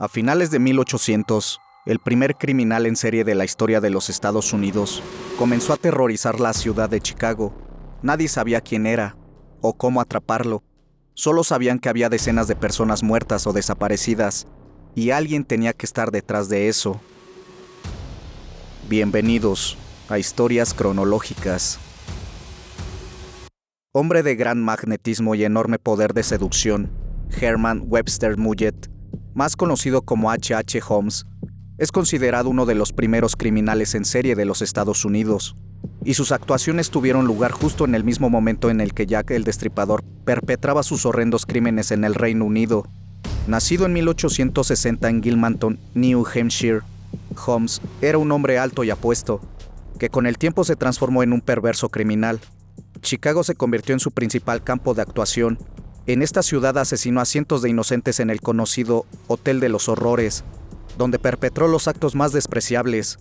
A finales de 1800, el primer criminal en serie de la historia de los Estados Unidos comenzó a aterrorizar la ciudad de Chicago. Nadie sabía quién era o cómo atraparlo. Solo sabían que había decenas de personas muertas o desaparecidas, y alguien tenía que estar detrás de eso. Bienvenidos a Historias Cronológicas. Hombre de gran magnetismo y enorme poder de seducción, Herman Webster Mudgett, más conocido como H. H. Holmes, es considerado uno de los primeros criminales en serie de los Estados Unidos, y sus actuaciones tuvieron lugar justo en el mismo momento en el que Jack el Destripador perpetraba sus horrendos crímenes en el Reino Unido. Nacido en 1860 en Gilmanton, New Hampshire, Holmes era un hombre alto y apuesto, que con el tiempo se transformó en un perverso criminal. Chicago se convirtió en su principal campo de actuación. En esta ciudad asesinó a cientos de inocentes en el conocido Hotel de los Horrores, donde perpetró los actos más despreciables,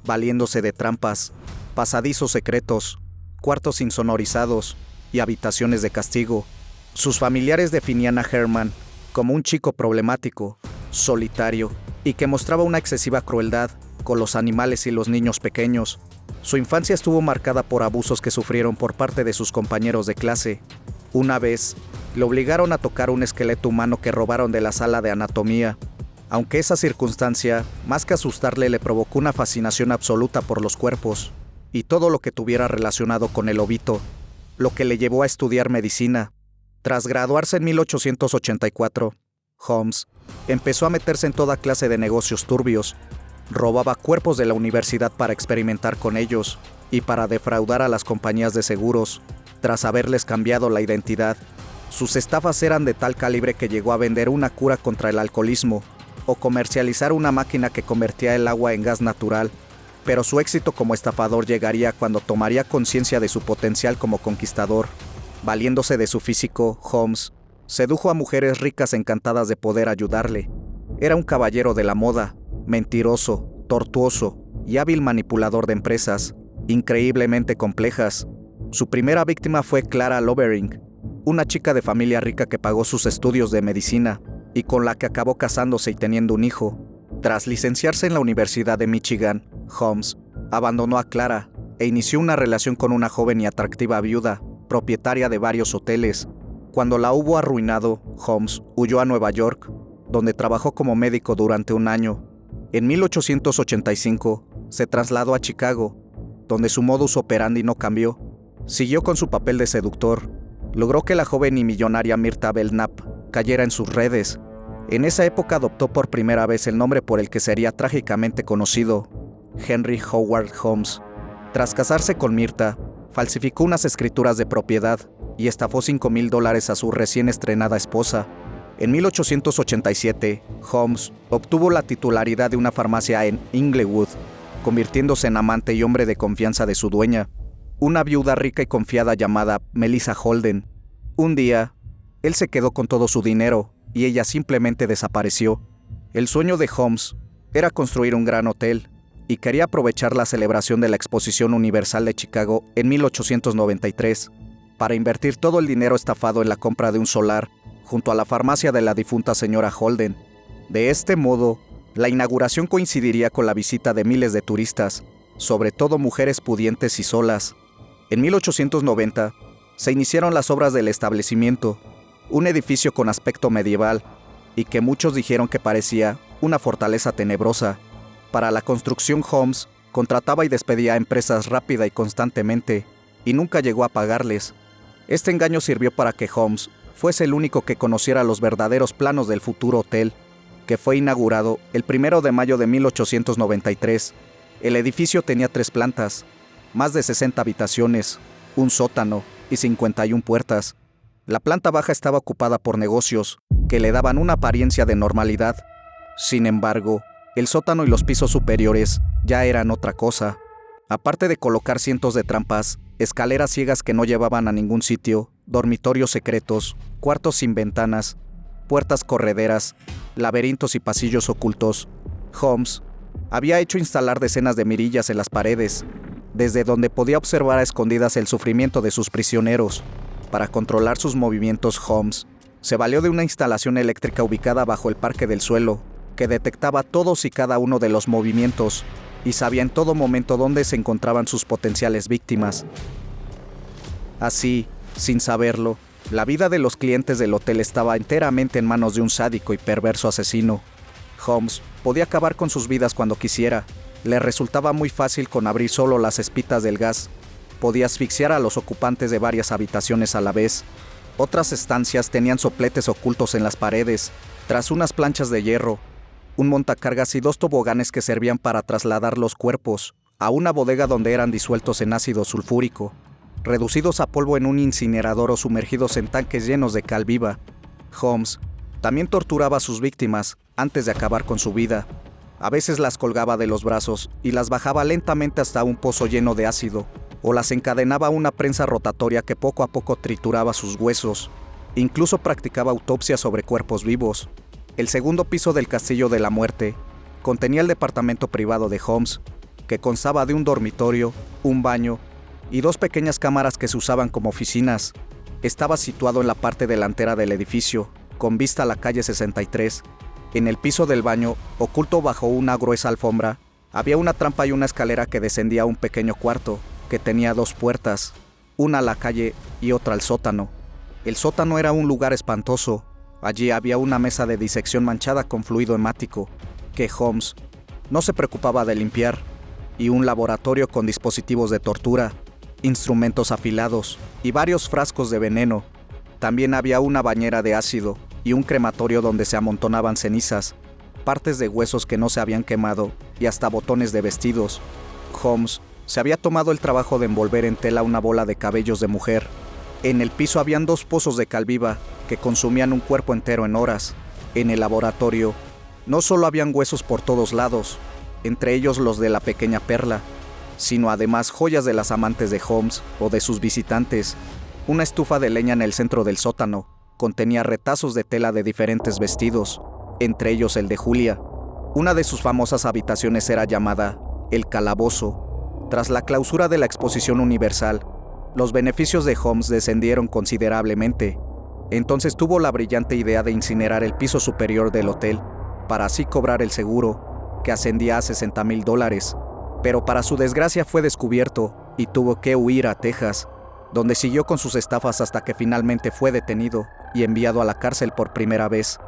valiéndose de trampas, pasadizos secretos, cuartos insonorizados y habitaciones de castigo. Sus familiares definían a Herman como un chico problemático, solitario y que mostraba una excesiva crueldad con los animales y los niños pequeños. Su infancia estuvo marcada por abusos que sufrieron por parte de sus compañeros de clase. Una vez, le obligaron a tocar un esqueleto humano que robaron de la sala de anatomía, aunque esa circunstancia, más que asustarle, le provocó una fascinación absoluta por los cuerpos y todo lo que tuviera relacionado con el obito, lo que le llevó a estudiar medicina. Tras graduarse en 1884, Holmes empezó a meterse en toda clase de negocios turbios. Robaba cuerpos de la universidad para experimentar con ellos y para defraudar a las compañías de seguros, tras haberles cambiado la identidad. Sus estafas eran de tal calibre que llegó a vender una cura contra el alcoholismo o comercializar una máquina que convertía el agua en gas natural. Pero su éxito como estafador llegaría cuando tomaría conciencia de su potencial como conquistador. Valiéndose de su físico, Holmes sedujo a mujeres ricas encantadas de poder ayudarle. Era un caballero de la moda, mentiroso, tortuoso y hábil manipulador de empresas, increíblemente complejas. Su primera víctima fue Clara Lovering, una chica de familia rica que pagó sus estudios de medicina y con la que acabó casándose y teniendo un hijo. Tras licenciarse en la Universidad de Michigan, Holmes abandonó a Clara e inició una relación con una joven y atractiva viuda, propietaria de varios hoteles. Cuando la hubo arruinado, Holmes huyó a Nueva York, donde trabajó como médico durante un año. En 1885 se trasladó a Chicago, donde su modus operandi no cambió. Siguió con su papel de seductor. Logró que la joven y millonaria Myrta Belknap cayera en sus redes. En esa época adoptó por primera vez el nombre por el que sería trágicamente conocido, Henry Howard Holmes. Tras casarse con Myrta, falsificó unas escrituras de propiedad y estafó $5,000 a su recién estrenada esposa. En 1887, Holmes obtuvo la titularidad de una farmacia en Inglewood, convirtiéndose en amante y hombre de confianza de su dueña, una viuda rica y confiada llamada Melissa Holden. Un día, él se quedó con todo su dinero y ella simplemente desapareció. El sueño de Holmes era construir un gran hotel y quería aprovechar la celebración de la Exposición Universal de Chicago en 1893 para invertir todo el dinero estafado en la compra de un solar junto a la farmacia de la difunta señora Holden. De este modo, la inauguración coincidiría con la visita de miles de turistas, sobre todo mujeres pudientes y solas. En 1890, se iniciaron las obras del establecimiento, un edificio con aspecto medieval, y que muchos dijeron que parecía una fortaleza tenebrosa. Para la construcción, Holmes contrataba y despedía a empresas rápida y constantemente, y nunca llegó a pagarles. Este engaño sirvió para que Holmes fuese el único que conociera los verdaderos planos del futuro hotel, que fue inaugurado el 1 de mayo de 1893. El edificio tenía 3 plantas, más de 60 habitaciones, un sótano y 51 puertas. La planta baja estaba ocupada por negocios, que le daban una apariencia de normalidad. Sin embargo, el sótano y los pisos superiores ya eran otra cosa. Aparte de colocar cientos de trampas, escaleras ciegas que no llevaban a ningún sitio, dormitorios secretos, cuartos sin ventanas, puertas correderas, laberintos y pasillos ocultos, Holmes había hecho instalar decenas de mirillas en las paredes, desde donde podía observar a escondidas el sufrimiento de sus prisioneros. Para controlar sus movimientos, Holmes se valió de una instalación eléctrica ubicada bajo el Parque del Suelo, que detectaba todos y cada uno de los movimientos y sabía en todo momento dónde se encontraban sus potenciales víctimas. Así, sin saberlo, la vida de los clientes del hotel estaba enteramente en manos de un sádico y perverso asesino. Holmes podía acabar con sus vidas cuando quisiera. Le resultaba muy fácil con abrir solo las espitas del gas. Podía asfixiar a los ocupantes de varias habitaciones a la vez. Otras estancias tenían sopletes ocultos en las paredes, tras unas planchas de hierro, un montacargas y 2 toboganes que servían para trasladar los cuerpos a una bodega donde eran disueltos en ácido sulfúrico, reducidos a polvo en un incinerador o sumergidos en tanques llenos de cal viva. Holmes también torturaba a sus víctimas antes de acabar con su vida. A veces las colgaba de los brazos y las bajaba lentamente hasta un pozo lleno de ácido, o las encadenaba a una prensa rotatoria que poco a poco trituraba sus huesos. Incluso practicaba autopsias sobre cuerpos vivos. El segundo piso del Castillo de la Muerte contenía el departamento privado de Holmes, que constaba de un dormitorio, un baño y 2 pequeñas cámaras que se usaban como oficinas. Estaba situado en la parte delantera del edificio, con vista a la calle 63. En el piso del baño, oculto bajo una gruesa alfombra, había una trampa y una escalera que descendía a un pequeño cuarto, que tenía 2 puertas, una a la calle y otra al sótano. El sótano era un lugar espantoso. Allí había una mesa de disección manchada con fluido hemático, que Holmes no se preocupaba de limpiar, y un laboratorio con dispositivos de tortura, instrumentos afilados y varios frascos de veneno. También había una bañera de ácido y un crematorio donde se amontonaban cenizas, partes de huesos que no se habían quemado y hasta botones de vestidos. Holmes se había tomado el trabajo de envolver en tela una bola de cabellos de mujer. En el piso habían 2 pozos de cal viva que consumían un cuerpo entero en horas. En el laboratorio no solo habían huesos por todos lados, entre ellos los de la pequeña Perla, sino además joyas de las amantes de Holmes o de sus visitantes. Una estufa de leña en el centro del sótano contenía retazos de tela de diferentes vestidos, entre ellos el de Julia. Una de sus famosas habitaciones era llamada El Calabozo. Tras la clausura de la Exposición Universal, los beneficios de Holmes descendieron considerablemente. Entonces tuvo la brillante idea de incinerar el piso superior del hotel, para así cobrar el seguro, que ascendía a $60,000. Pero para su desgracia fue descubierto y tuvo que huir a Texas, donde siguió con sus estafas hasta que finalmente fue detenido y enviado a la cárcel por primera vez.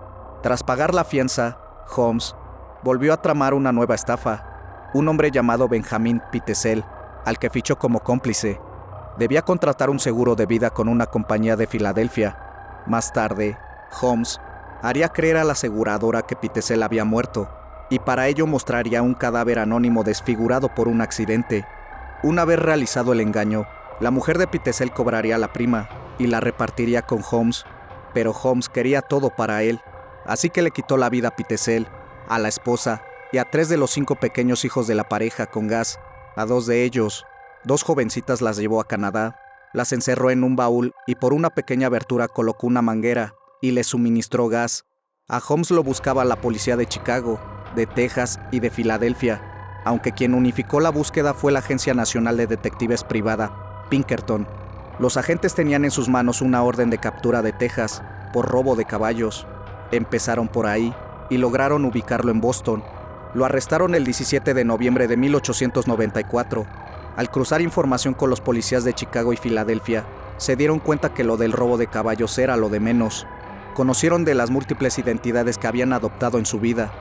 Tras pagar la fianza, Holmes volvió a tramar una nueva estafa. Un hombre llamado Benjamin Pitezel, al que fichó como cómplice, debía contratar un seguro de vida con una compañía de Filadelfia. Más tarde, Holmes haría creer a la aseguradora que Pitezel había muerto, y para ello mostraría un cadáver anónimo desfigurado por un accidente. Una vez realizado el engaño, la mujer de Pitezel cobraría la prima y la repartiría con Holmes, pero Holmes quería todo para él, así que le quitó la vida a Pitezel, a la esposa y a 3 de los 5 pequeños hijos de la pareja con gas. A 2 de ellos, 2 jovencitas, las llevó a Canadá, las encerró en un baúl y por una pequeña abertura colocó una manguera y les suministró gas. A Holmes lo buscaba la policía de Chicago, de Texas y de Filadelfia, aunque quien unificó la búsqueda fue la Agencia Nacional de Detectives Privada, Pinkerton. Los agentes tenían en sus manos una orden de captura de Texas por robo de caballos. Empezaron por ahí y lograron ubicarlo en Boston. Lo arrestaron el 17 de noviembre de 1894. Al cruzar información con los policías de Chicago y Filadelfia, se dieron cuenta que lo del robo de caballos era lo de menos. Conocieron de las múltiples identidades que habían adoptado en su vida,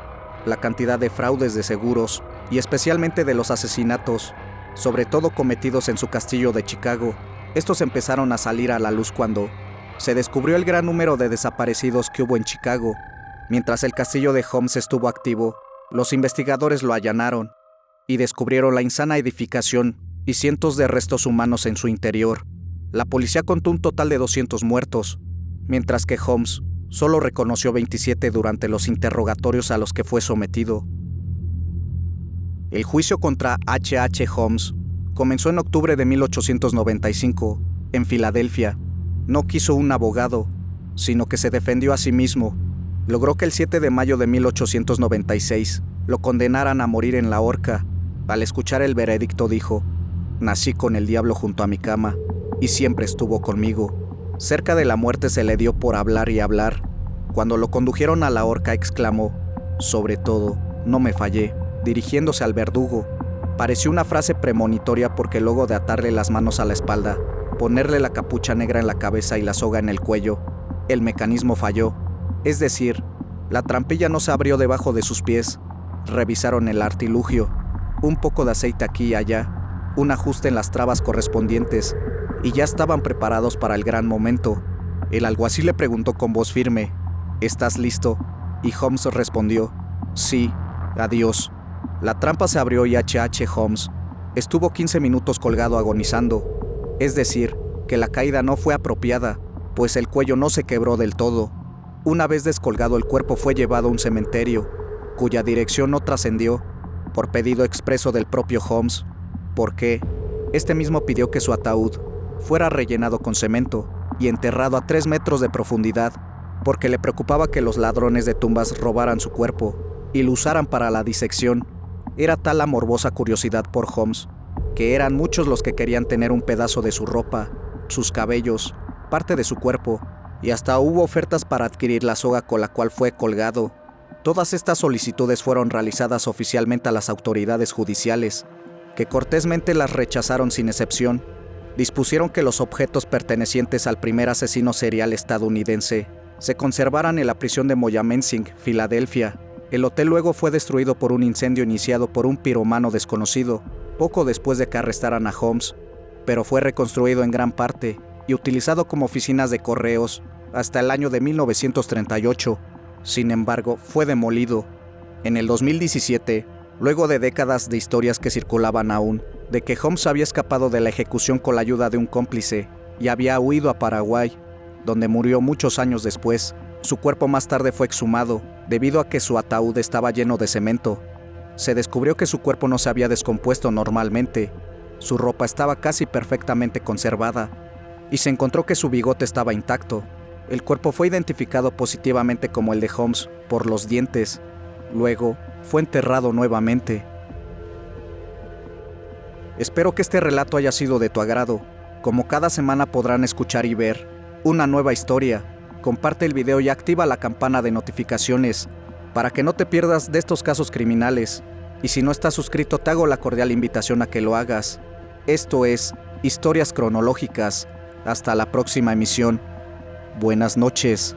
la cantidad de fraudes de seguros y especialmente de los asesinatos, sobre todo cometidos en su castillo de Chicago. Estos empezaron a salir a la luz cuando se descubrió el gran número de desaparecidos que hubo en Chicago. Mientras el castillo de Holmes estuvo activo, los investigadores lo allanaron y descubrieron la insana edificación y cientos de restos humanos en su interior. La policía contó un total de 200 muertos, mientras que Holmes solo reconoció 27 durante los interrogatorios a los que fue sometido. El juicio contra H.H. Holmes comenzó en octubre de 1895 en Filadelfia. No quiso un abogado, sino que se defendió a sí mismo. Logró que el 7 de mayo de 1896 lo condenaran a morir en la horca. Al escuchar el veredicto dijo: «Nací con el diablo junto a mi cama y siempre estuvo conmigo». Cerca de la muerte se le dio por hablar y hablar. Cuando lo condujeron a la horca exclamó: Sobre todo, no me fallé, dirigiéndose al verdugo. Pareció una frase premonitoria porque luego de atarle las manos a la espalda, ponerle la capucha negra en la cabeza y la soga en el cuello, el mecanismo falló. Es decir, la trampilla no se abrió debajo de sus pies. Revisaron el artilugio, un poco de aceite aquí y allá, un ajuste en las trabas correspondientes, y ya estaban preparados para el gran momento. El alguacil le preguntó con voz firme: ¿estás listo? Y Holmes respondió: sí, adiós. La trampa se abrió y H.H. Holmes estuvo 15 minutos colgado agonizando. Es decir, que la caída no fue apropiada, pues el cuello no se quebró del todo. Una vez descolgado, el cuerpo fue llevado a un cementerio, cuya dirección no trascendió, por pedido expreso del propio Holmes, porque este mismo pidió que su ataúd fuera rellenado con cemento y enterrado a 3 metros de profundidad, porque le preocupaba que los ladrones de tumbas robaran su cuerpo y lo usaran para la disección. Era tal la morbosa curiosidad por Holmes, que eran muchos los que querían tener un pedazo de su ropa, sus cabellos, parte de su cuerpo, y hasta hubo ofertas para adquirir la soga con la cual fue colgado. Todas estas solicitudes fueron realizadas oficialmente a las autoridades judiciales, que cortésmente las rechazaron sin excepción. Dispusieron que los objetos pertenecientes al primer asesino serial estadounidense se conservaran en la prisión de Moyamensing, Filadelfia. El hotel luego fue destruido por un incendio iniciado por un piromano desconocido, poco después de que arrestaran a Holmes, pero fue reconstruido en gran parte y utilizado como oficinas de correos hasta el año de 1938. Sin embargo, fue demolido. En el 2017, luego de décadas de historias que circulaban aún, de que Holmes había escapado de la ejecución con la ayuda de un cómplice y había huido a Paraguay, donde murió muchos años después, su cuerpo más tarde fue exhumado, debido a que su ataúd estaba lleno de cemento. Se descubrió que su cuerpo no se había descompuesto normalmente, su ropa estaba casi perfectamente conservada, y se encontró que su bigote estaba intacto. El cuerpo fue identificado positivamente como el de Holmes por los dientes. Luego, fue enterrado nuevamente. Espero que este relato haya sido de tu agrado. Como cada semana podrán escuchar y ver una nueva historia. Comparte el video y activa la campana de notificaciones para que no te pierdas de estos casos criminales. Y si no estás suscrito, te hago la cordial invitación a que lo hagas. Esto es Historias Cronológicas. Hasta la próxima emisión. Buenas noches.